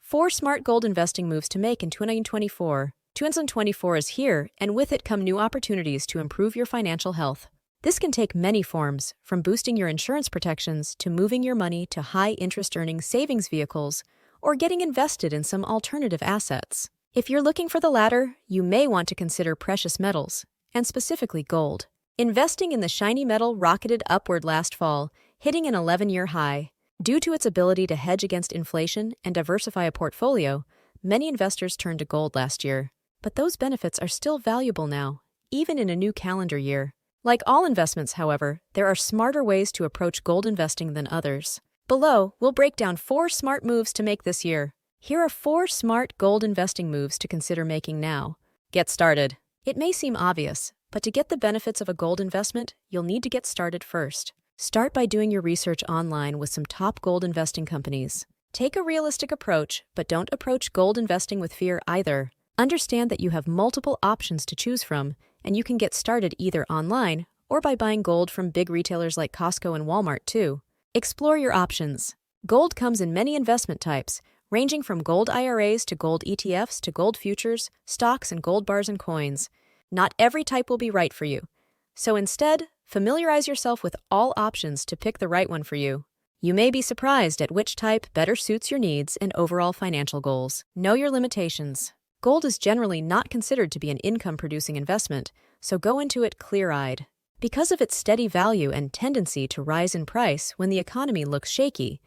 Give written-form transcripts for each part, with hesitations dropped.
4 smart gold investing moves to make in 2024. 2024 is here, and with it come new opportunities to improve your financial health. This can take many forms, from boosting your insurance protections to moving your money to high-interest-earning savings vehicles or getting invested in some alternative assets. If you're looking for the latter, you may want to consider precious metals, and specifically gold. Investing in the shiny metal rocketed upward last fall, hitting an 11-year high. Due to its ability to hedge against inflation and diversify a portfolio, many investors turned to gold last year. But those benefits are still valuable now, even in a new calendar year. Like all investments, however, there are smarter ways to approach gold investing than others. Below, we'll break down 4 smart moves to make this year. Here are 4 smart gold investing moves to consider making now. Get started. It may seem obvious, but to get the benefits of a gold investment, you'll need to get started first. Start by doing your research online with some top gold investing companies. Take a realistic approach, but don't approach gold investing with fear either. Understand that you have multiple options to choose from, and you can get started either online or by buying gold from big retailers like Costco and Walmart too. Explore your options. Gold comes in many investment types, ranging from gold IRAs to gold ETFs to gold futures, stocks, and gold bars and coins. Not every type will be right for you. So instead, familiarize yourself with all options to pick the right one for you. You may be surprised at which type better suits your needs and overall financial goals. Know your limitations. Gold is generally not considered to be an income-producing investment, so go into it clear-eyed. Because of its steady value and tendency to rise in price when the economy looks shaky,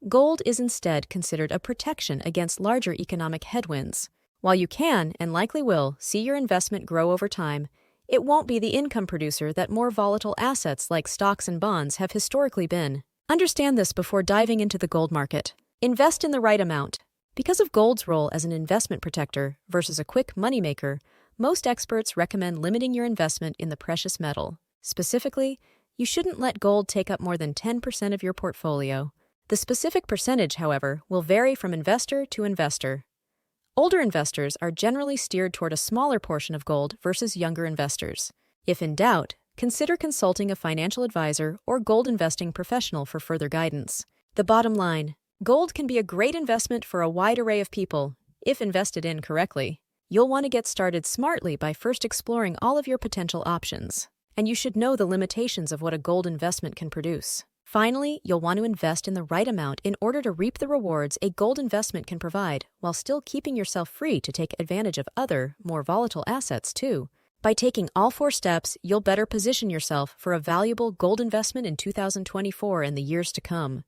gold is instead considered a protection against larger economic headwinds. While you can, and likely will, see your investment grow over time, it won't be the income producer that more volatile assets like stocks and bonds have historically been. Understand this before diving into the gold market. Invest in the right amount. Because of gold's role as an investment protector versus a quick moneymaker, most experts recommend limiting your investment in the precious metal. Specifically, you shouldn't let gold take up more than 10% of your portfolio. The specific percentage, however, will vary from investor to investor. Older investors are generally steered toward a smaller portion of gold versus younger investors. If in doubt, consider consulting a financial advisor or gold investing professional for further guidance. The bottom line: gold can be a great investment for a wide array of people, if invested in correctly. You'll want to get started smartly by first exploring all of your potential options. And you should know the limitations of what a gold investment can produce. Finally, you'll want to invest in the right amount in order to reap the rewards a gold investment can provide, while still keeping yourself free to take advantage of other, more volatile assets too. By taking all 4 steps, you'll better position yourself for a valuable gold investment in 2024 and the years to come.